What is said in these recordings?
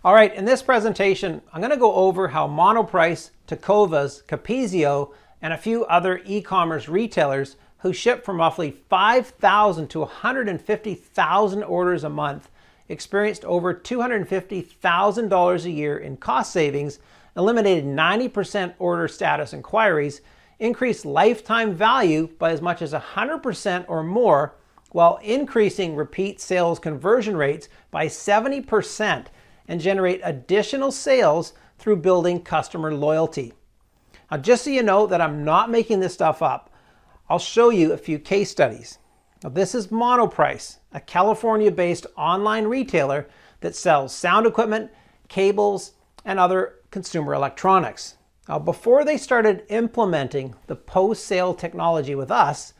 All right, in this presentation, I'm going to go over how Monoprice, Tecovas, Capezio, and a few other e-commerce retailers who ship from roughly 5,000 to 150,000 orders a month experienced over $250,000 a year in cost savings, eliminated 90% order status inquiries, increased lifetime value by as much as 100% or more, while increasing repeat sales conversion rates by 70%, and generate additional sales through building customer loyalty. Now, just so you know that I'm not making this stuff up, I'll show you a few case studies. Now, this is Monoprice, a California-based online retailer that sells sound equipment, cables, and other consumer electronics. Now, before they started implementing the post-sale technology with us,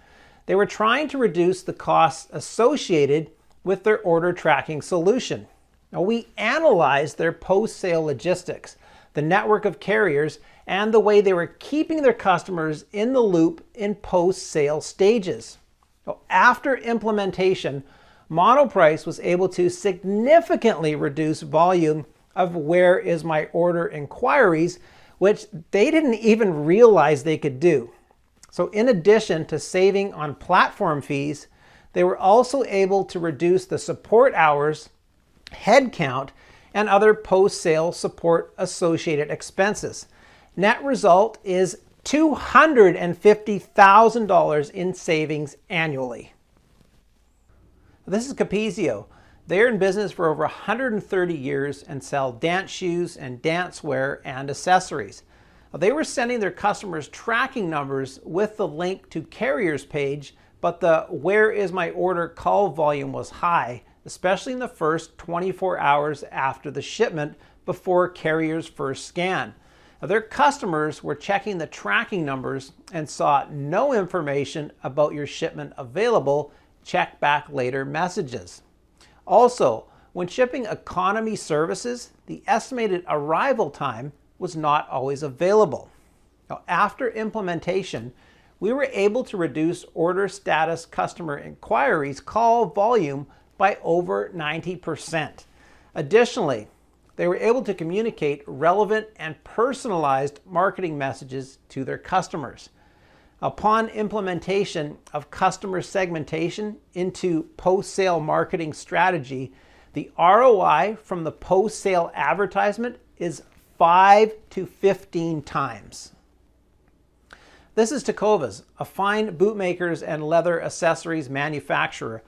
they were trying to reduce the costs associated with their order tracking solution. Now, we analyzed their post-sale logistics, the network of carriers, and the way they were keeping their customers in the loop in post-sale stages. Now, after implementation, Monoprice was able to significantly reduce volume of "where is my order" inquiries, which they didn't even realize they could do. So in addition to saving on platform fees, they were also able to reduce the support hours, headcount, and other post-sale support associated expenses. Net result is $250,000 in savings annually. This is Capezio. They're in business for over 130 years and sell dance shoes and dancewear and accessories. They were sending their customers tracking numbers with the link to carriers page, but the "where is my order" call volume was high, especially in the first 24 hours after the shipment before carriers first scan. Now, their customers were checking the tracking numbers and saw no information about your shipment available, check back later messages. Also, when shipping economy services, the estimated arrival time was not always available. Now, after implementation, we were able to reduce order status customer inquiries call volume by over 90%. Additionally, they were able to communicate relevant and personalized marketing messages to their customers. Upon implementation of customer segmentation into post-sale marketing strategy, the ROI from the post-sale advertisement is 5 to 15 times. This is Tecovas, a fine bootmakers and leather accessories manufacturer.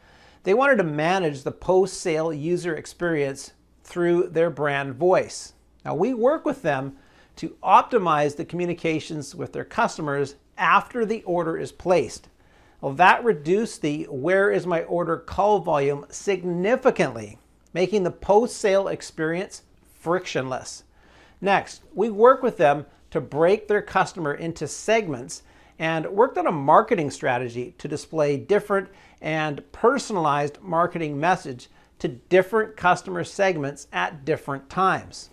They wanted to manage the post-sale user experience through their brand voice. Now, we work with them to optimize the communications with their customers after the order is placed. Well, that reduced the "where is my order" call volume significantly, making the post-sale experience frictionless. Next, we work with them to break their customer into segments and worked on a marketing strategy to display different and personalized marketing message to different customer segments at different times.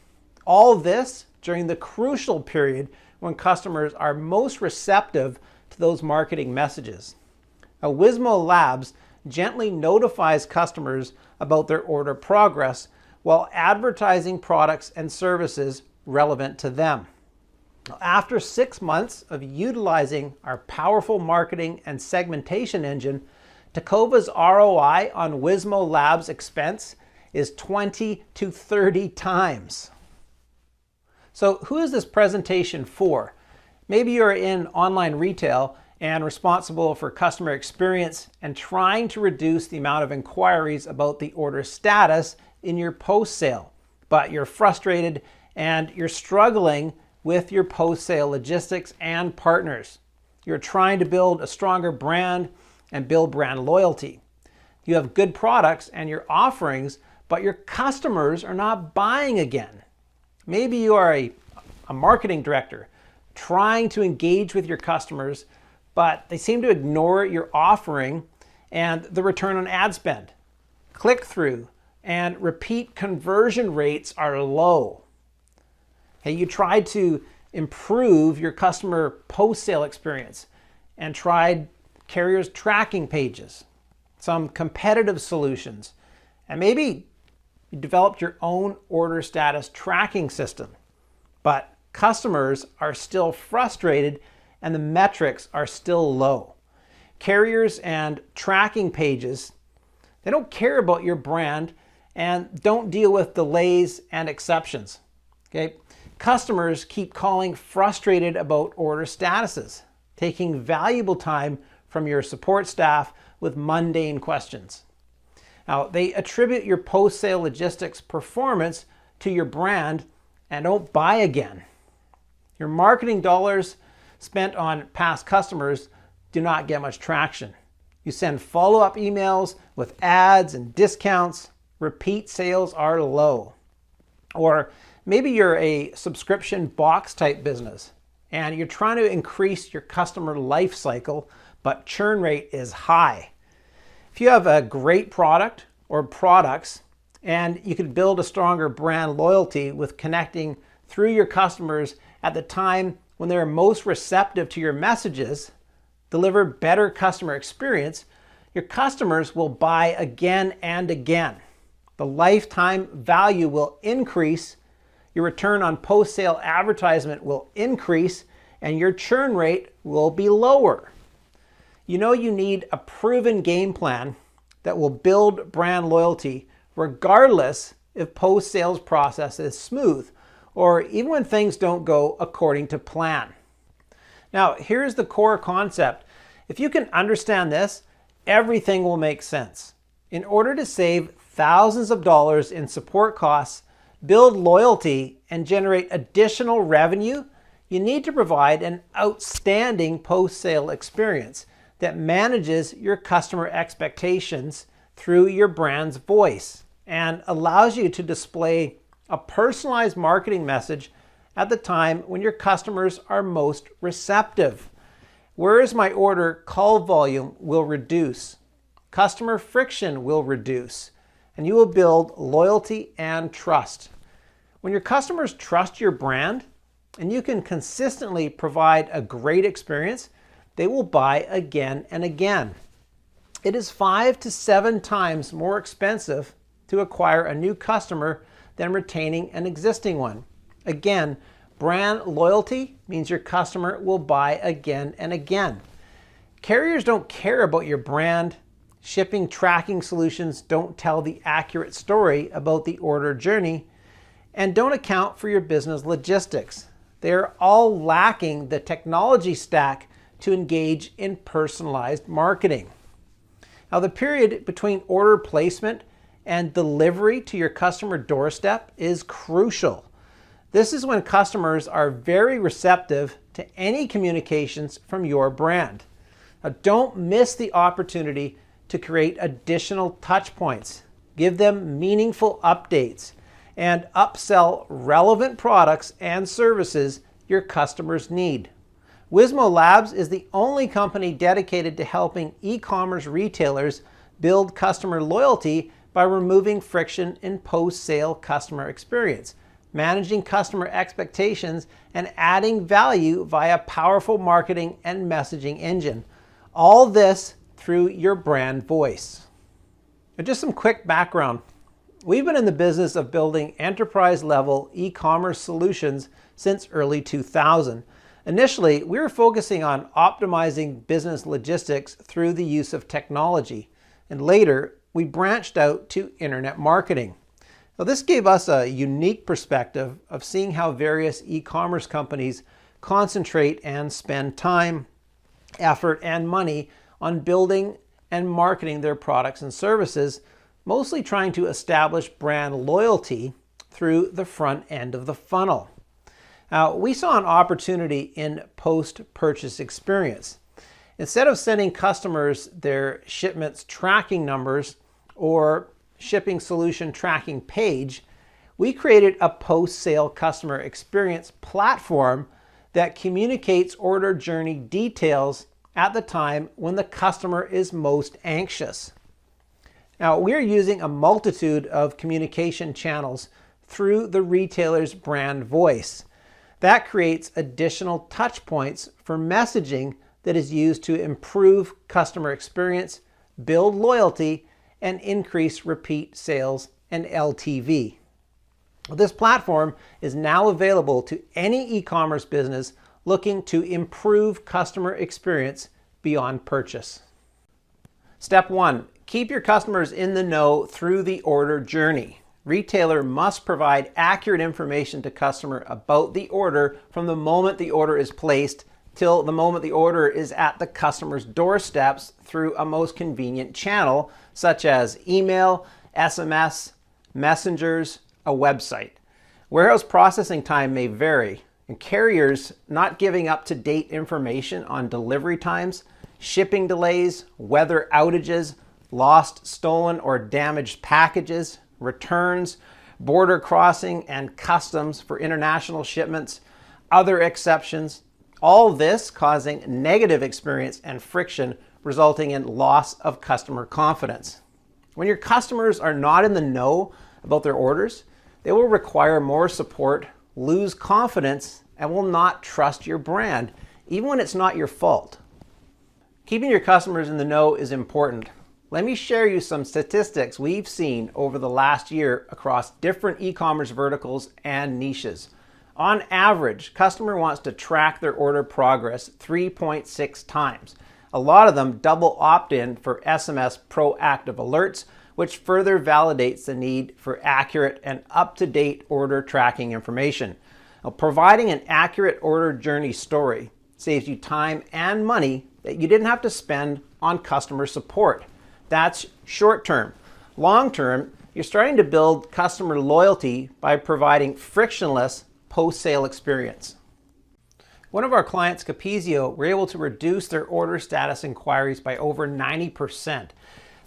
All this during the crucial period when customers are most receptive to those marketing messages. Now, Wismo Labs gently notifies customers about their order progress while advertising products and services relevant to them. After 6 months of utilizing our powerful marketing and segmentation engine, Tecovas' ROI on Wismo Labs' expense is 20 to 30 times. So who is this presentation for? Maybe you're in online retail and responsible for customer experience and trying to reduce the amount of inquiries about the order status in your post-sale, but you're frustrated and you're struggling with your post-sale logistics and partners. You're trying to build a stronger brand and build brand loyalty. You have good products and your offerings, but your customers are not buying again. Maybe you are a marketing director trying to engage with your customers, but they seem to ignore your offering and the return on ad spend. Click-through and repeat conversion rates are low. Hey, you tried to improve your customer post-sale experience and tried carriers tracking pages, some competitive solutions, and maybe you developed your own order status tracking system. But customers are still frustrated and the metrics are still low. Carriers and tracking pages, they don't care about your brand and don't deal with delays and exceptions. Okay? Customers keep calling frustrated about order statuses, taking valuable time from your support staff with mundane questions. Now, they attribute your post-sale logistics performance to your brand and don't buy again. Your marketing dollars spent on past customers do not get much traction. You send follow-up emails with ads and discounts. Repeat sales are low. Or maybe you're a subscription box type business and you're trying to increase your customer life cycle, but churn rate is high. If you have a great product or products and you could build a stronger brand loyalty with connecting through your customers at the time when they're most receptive to your messages, deliver better customer experience, your customers will buy again and again. The lifetime value will increase, your return on post-sale advertisement will increase, and your churn rate will be lower. You know you need a proven game plan that will build brand loyalty regardless if post-sales process is smooth or even when things don't go according to plan. Now, here's the core concept. If you can understand this, everything will make sense. In order to save thousands of dollars in support costs, build loyalty, and generate additional revenue, you need to provide an outstanding post-sale experience that manages your customer expectations through your brand's voice and allows you to display a personalized marketing message at the time when your customers are most receptive. Where is my order call volume will reduce, customer friction will reduce, and you will build loyalty and trust. When your customers trust your brand and you can consistently provide a great experience, they will buy again and again. It is 5 to 7 times more expensive to acquire a new customer than retaining an existing one. Again, brand loyalty means your customer will buy again and again. Carriers don't care about your brand. Shipping tracking solutions don't tell the accurate story about the order journey and don't account for your business logistics. They're all lacking the technology stack to engage in personalized marketing. Now, the period between order placement and delivery to your customer doorstep is crucial. This is when customers are very receptive to any communications from your brand. Now, don't miss the opportunity to create additional touch points. Give them meaningful updates and upsell relevant products and services your customers need. Wismo Labs is the only company dedicated to helping e-commerce retailers build customer loyalty by removing friction in post-sale customer experience, managing customer expectations, and adding value via powerful marketing and messaging engine. All this through your brand voice. Now, just some quick background. We've been in the business of building enterprise-level e-commerce solutions since early 2000. Initially, we were focusing on optimizing business logistics through the use of technology, and later we branched out to internet marketing. Now, this gave us a unique perspective of seeing how various e-commerce companies concentrate and spend time, effort, and money on building and marketing their products and services, mostly trying to establish brand loyalty through the front end of the funnel. Now, we saw an opportunity in post-purchase experience. Instead of sending customers their shipments tracking numbers or shipping solution tracking page, we created a post-sale customer experience platform that communicates order journey details at the time when the customer is most anxious. Now, we're using a multitude of communication channels through the retailer's brand voice. That creates additional touch points for messaging that is used to improve customer experience, build loyalty, and increase repeat sales and LTV. This platform is now available to any e-commerce business looking to improve customer experience beyond purchase. Step 1. Keep your customers in the know through the order journey. Retailer must provide accurate information to customer about the order from the moment the order is placed till the moment the order is at the customer's doorsteps through a most convenient channel such as email, SMS, messengers, a website. Warehouse processing time may vary, and carriers not giving up-to-date information on delivery times, shipping delays, weather outages, lost, stolen, or damaged packages, returns, border crossing and customs for international shipments, other exceptions, all this causing negative experience and friction, resulting in loss of customer confidence. When your customers are not in the know about their orders, they will require more support, lose confidence, and will not trust your brand, even when it's not your fault. Keeping your customers in the know is important. Let me share you some statistics we've seen over the last year across different e-commerce verticals and niches. On average, customer wants to track their order progress 3.6 times. A lot of them double opt-in for SMS proactive alerts, which further validates the need for accurate and up-to-date order tracking information. Now, providing an accurate order journey story saves you time and money that you didn't have to spend on customer support. That's short term. Long term, you're starting to build customer loyalty by providing frictionless post-sale experience. One of our clients, Capizio, were able to reduce their order status inquiries by over 90%.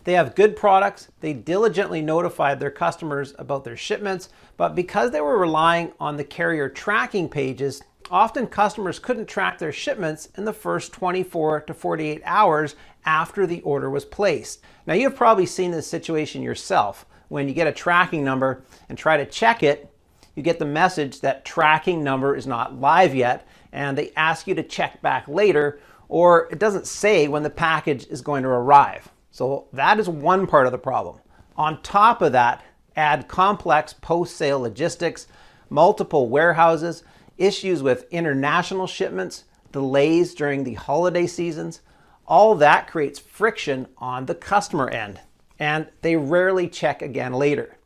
They have good products, they diligently notified their customers about their shipments, but because they were relying on the carrier tracking pages, often customers couldn't track their shipments in the first 24 to 48 hours after the order was placed. Now, you've probably seen this situation yourself. When you get a tracking number and try to check it, you get the message that tracking number is not live yet, and they ask you to check back later, or it doesn't say when the package is going to arrive. So that is one part of the problem. On top of that, add complex post-sale logistics, multiple warehouses, issues with international shipments, delays during the holiday seasons. All that creates friction on the customer end, and they rarely check again later.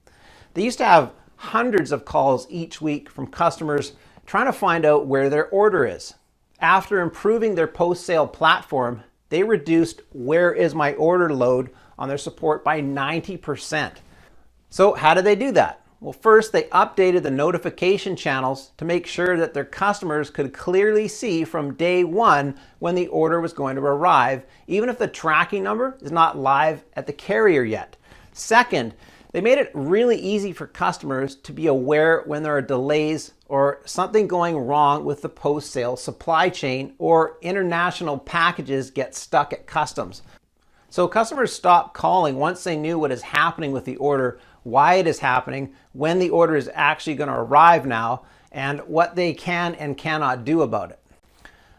They used to have hundreds of calls each week from customers trying to find out where their order is. After improving their post-sale platform, they reduced "where is my order" load on their support by 90%. So how did they do that? Well, first, they updated the notification channels to make sure that their customers could clearly see from day one when the order was going to arrive, even if the tracking number is not live at the carrier yet. Second, they made it really easy for customers to be aware when there are delays or something going wrong with the post-sale supply chain, or international packages get stuck at customs. So customers stopped calling once they knew what is happening with the order, why it is happening, when the order is actually going to arrive now, and what they can and cannot do about it.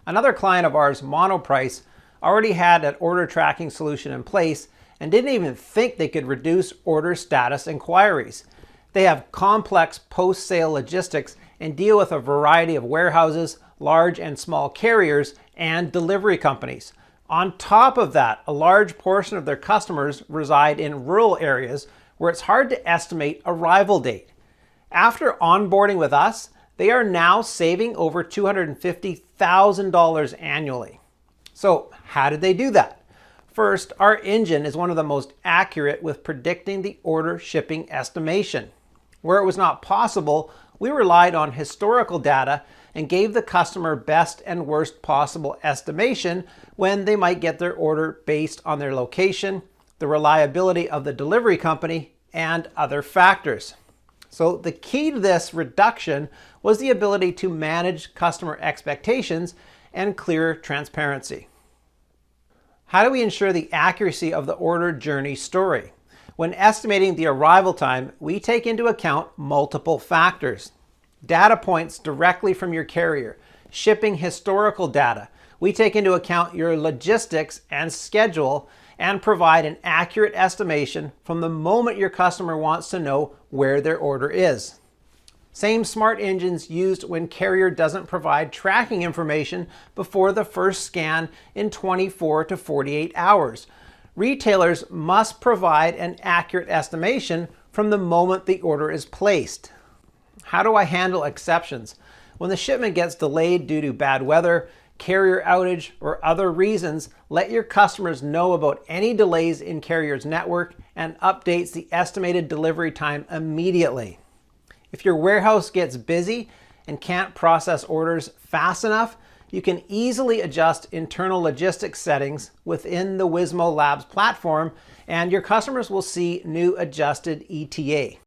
Another client of ours, Monoprice, already had an order tracking solution in place and didn't even think they could reduce order status inquiries. They have complex post-sale logistics and deal with a variety of warehouses, large and small carriers, and delivery companies. On top of that, a large portion of their customers reside in rural areas where it's hard to estimate arrival date. After onboarding with us, they are now saving over $250,000 annually. So how did they do that? First, our engine is one of the most accurate with predicting the order shipping estimation. Where it was not possible, we relied on historical data and gave the customer best and worst possible estimation when they might get their order based on their location, the reliability of the delivery company, and other factors. So the key to this reduction was the ability to manage customer expectations and clear transparency. How do we ensure the accuracy of the order journey story? When estimating the arrival time, we take into account multiple factors. Data points directly from your carrier, shipping historical data. We take into account your logistics and schedule, and provide an accurate estimation from the moment your customer wants to know where their order is. Same smart engines used when carrier doesn't provide tracking information before the first scan in 24 to 48 hours. Retailers must provide an accurate estimation from the moment the order is placed. How do I handle exceptions? When the shipment gets delayed due to bad weather, carrier outage, or other reasons, let your customers know about any delays in carrier's network and updates the estimated delivery time immediately. If your warehouse gets busy and can't process orders fast enough, you can easily adjust internal logistics settings within the Wismo Labs platform, and your customers will see new adjusted ETA.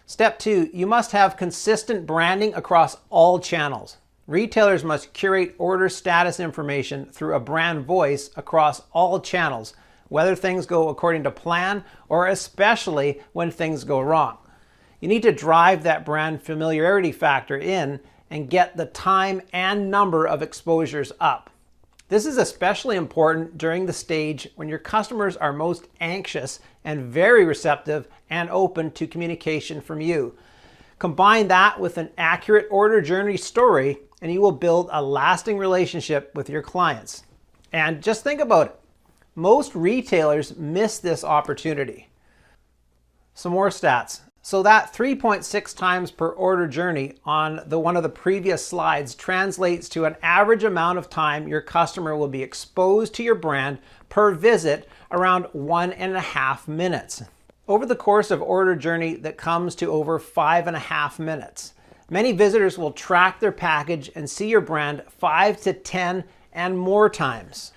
Step 2, you must have consistent branding across all channels. Retailers must curate order status information through a brand voice across all channels, whether things go according to plan or especially when things go wrong. You need to drive that brand familiarity factor in and get the time and number of exposures up. This is especially important during the stage when your customers are most anxious and very receptive and open to communication from you. Combine that with an accurate order journey story and you will build a lasting relationship with your clients. And just think about it. Most retailers miss this opportunity. Some more stats. So that 3.6 times per order journey on one of the previous slides translates to an average amount of time your customer will be exposed to your brand per visit, around 1.5 minutes. Over the course of order journey that comes to over 5.5 minutes. Many visitors will track their package and see your brand 5 to 10 and more times.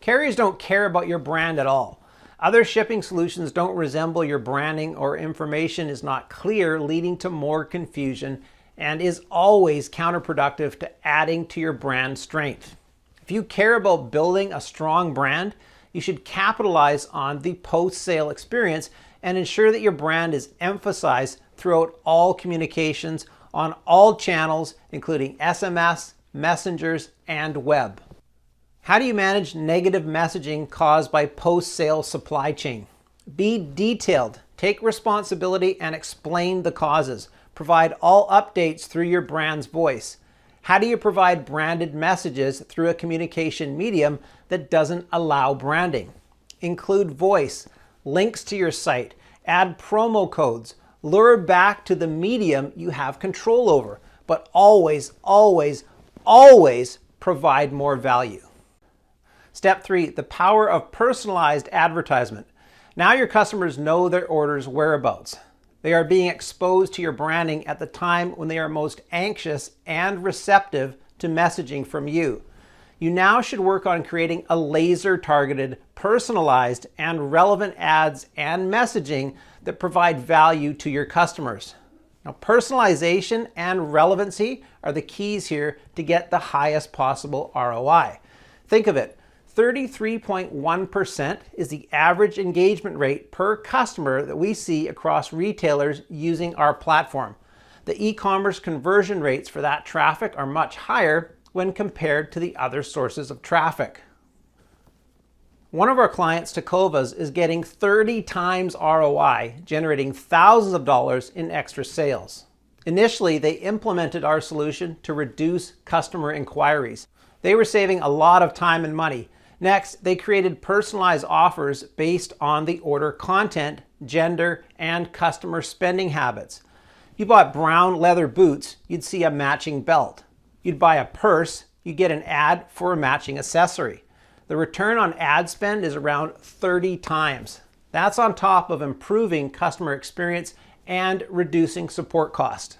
Carriers don't care about your brand at all. Other shipping solutions don't resemble your branding, or information is not clear, leading to more confusion and is always counterproductive to adding to your brand strength. If you care about building a strong brand, you should capitalize on the post-sale experience and ensure that your brand is emphasized throughout all communications on all channels, including SMS, messengers, and web. How do you manage negative messaging caused by post-sale supply chain? Be detailed, take responsibility, and explain the causes. Provide all updates through your brand's voice. How do you provide branded messages through a communication medium that doesn't allow branding? Include voice, links to your site, add promo codes, lure back to the medium you have control over, but always, always, always provide more value. Step 3, the power of personalized advertisement. Now your customers know their order's whereabouts. They are being exposed to your branding at the time when they are most anxious and receptive to messaging from you. You now should work on creating a laser-targeted, personalized, and relevant ads and messaging that provide value to your customers. Now, personalization and relevancy are the keys here to get the highest possible ROI. Think of it. 33.1% is the average engagement rate per customer that we see across retailers using our platform. The e-commerce conversion rates for that traffic are much higher when compared to the other sources of traffic. One of our clients, Takovas, is getting 30 times ROI, generating thousands of dollars in extra sales. Initially, they implemented our solution to reduce customer inquiries. They were saving a lot of time and money. Next, they created personalized offers based on the order content, gender, and customer spending habits. You bought brown leather boots, you'd see a matching belt. You'd buy a purse, you get an ad for a matching accessory. The return on ad spend is around 30 times. That's on top of improving customer experience and reducing support cost.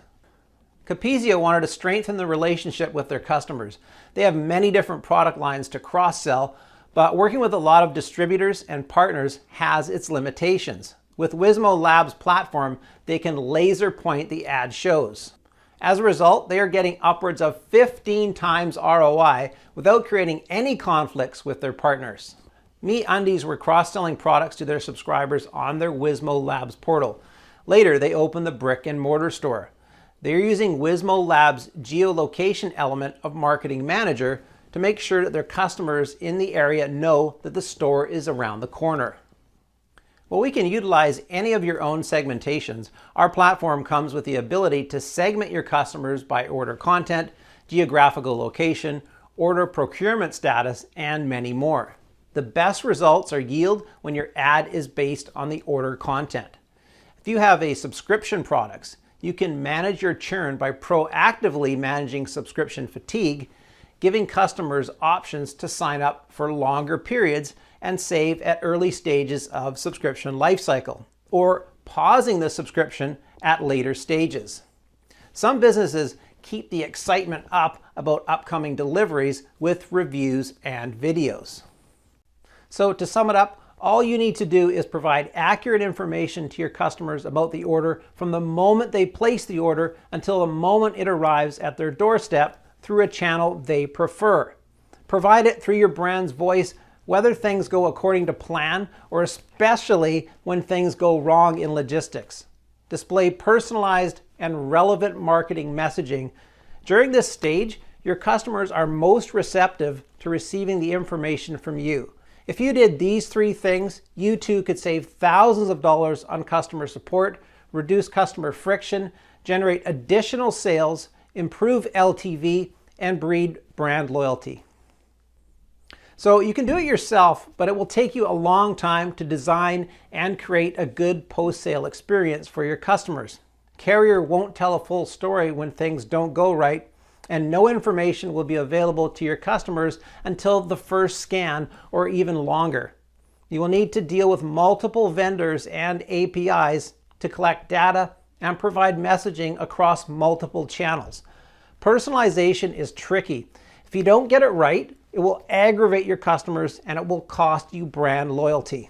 Capezio wanted to strengthen the relationship with their customers. They have many different product lines to cross-sell, but working with a lot of distributors and partners has its limitations. With Wismo Labs platform, they can laser point the ad shows. As a result, they are getting upwards of 15 times ROI without creating any conflicts with their partners. MeUndies were cross-selling products to their subscribers on their Wismo Labs portal. Later, they opened the brick and mortar store. They are using Wismo Labs geolocation element of Marketing Manager to make sure that their customers in the area know that the store is around the corner. Well, we can utilize any of your own segmentations. Our platform comes with the ability to segment your customers by order content, geographical location, order procurement status, and many more. The best results are yield when your ad is based on the order content. If you have a subscription products, you can manage your churn by proactively managing subscription fatigue, giving customers options to sign up for longer periods and save at early stages of subscription lifecycle, or pausing the subscription at later stages. Some businesses keep the excitement up about upcoming deliveries with reviews and videos. So to sum it up, all you need to do is provide accurate information to your customers about the order from the moment they place the order until the moment it arrives at their doorstep through a channel they prefer. Provide it through your brand's voice, whether things go according to plan or especially when things go wrong in logistics. Display personalized and relevant marketing messaging. During this stage, your customers are most receptive to receiving the information from you. If you did these 3 things, you too could save thousands of dollars on customer support, reduce customer friction, generate additional sales, improve LTV, and breed brand loyalty. So you can do it yourself, but it will take you a long time to design and create a good post-sale experience for your customers. Carrier won't tell a full story when things don't go right, and no information will be available to your customers until the first scan or even longer. You will need to deal with multiple vendors and APIs to collect data and provide messaging across multiple channels. Personalization is tricky. If you don't get it right, it will aggravate your customers and it will cost you brand loyalty.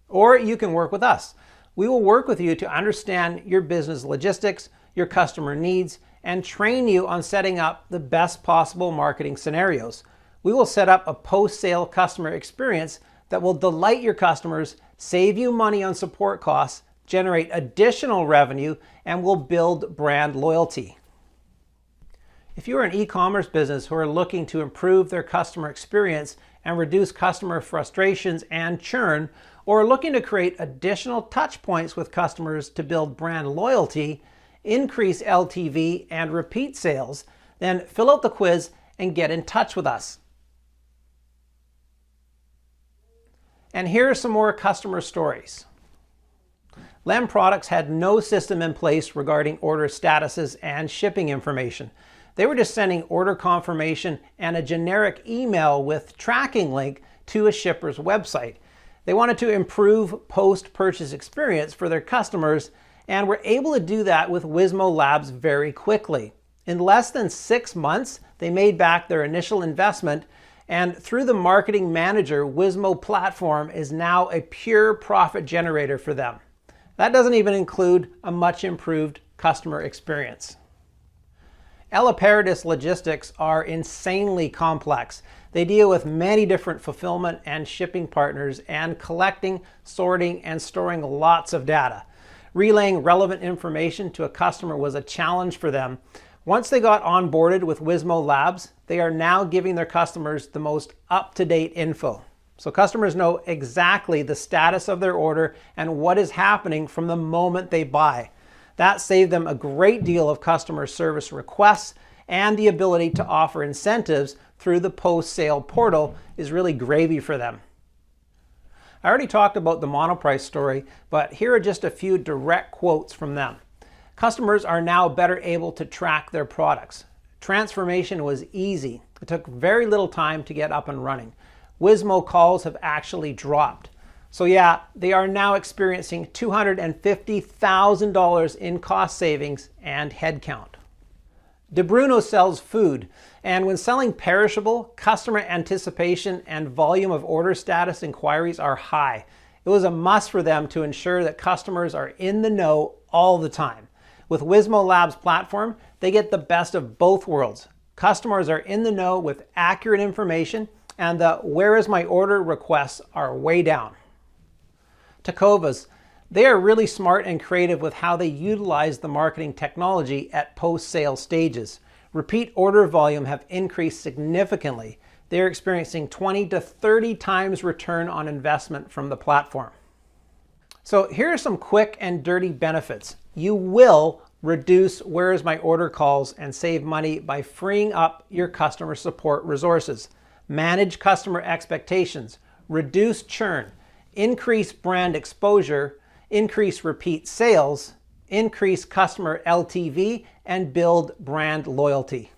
Or you can work with us. We will work with you to understand your business logistics, your customer needs, and train you on setting up the best possible marketing scenarios. We will set up a post-sale customer experience that will delight your customers, save you money on support costs, generate additional revenue, and will build brand loyalty. If you are an e-commerce business who are looking to improve their customer experience and reduce customer frustrations and churn, or are looking to create additional touch points with customers to build brand loyalty, increase LTV, and repeat sales, then fill out the quiz and get in touch with us. And here are some more customer stories. Lem Products had no system in place regarding order statuses and shipping information. They were just sending order confirmation and a generic email with tracking link to a shipper's website. They wanted to improve post-purchase experience for their customers and were able to do that with Wismo Labs very quickly. In less than 6 months, they made back their initial investment, and through the marketing manager, Wismo platform is now a pure profit generator for them. That doesn't even include a much improved customer experience. Elaparadis logistics are insanely complex. They deal with many different fulfillment and shipping partners and collecting, sorting, and storing lots of data. Relaying relevant information to a customer was a challenge for them. Once they got onboarded with Wismo Labs, they are now giving their customers the most up-to-date info. So customers know exactly the status of their order and what is happening from the moment they buy. That saved them a great deal of customer service requests, and the ability to offer incentives through the post-sale portal is really gravy for them. I already talked about the Monoprice story, but here are just a few direct quotes from them. Customers are now better able to track their products. Transformation was easy. It took very little time to get up and running. Wismo calls have actually dropped. So yeah, they are now experiencing $250,000 in cost savings and headcount. De Bruno sells food, and when selling perishable, customer anticipation and volume of order status inquiries are high. It was a must for them to ensure that customers are in the know all the time. With Wismo Labs platform, they get the best of both worlds. Customers are in the know with accurate information, and the "where is my order" requests are way down. Tecovas, they are really smart and creative with how they utilize the marketing technology at post-sale stages. Repeat order volume have increased significantly. they're experiencing 20 to 30 times return on investment from the platform. So here are some quick and dirty benefits. You will reduce where's my order calls and save money by freeing up your customer support resources. Manage customer expectations, reduce churn, increase brand exposure, increase repeat sales, increase customer LTV, and build brand loyalty.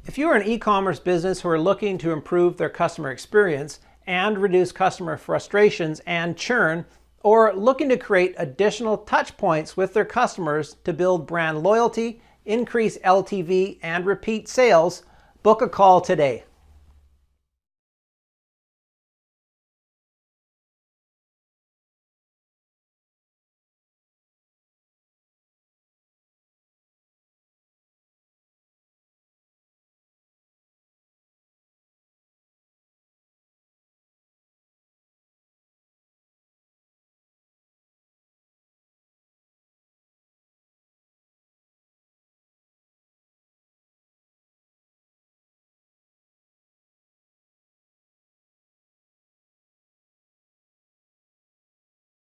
If you are an e-commerce business who are looking to improve their customer experience and reduce customer frustrations and churn, or looking to create additional touch points with their customers to build brand loyalty, increase LTV, and repeat sales, book a call today.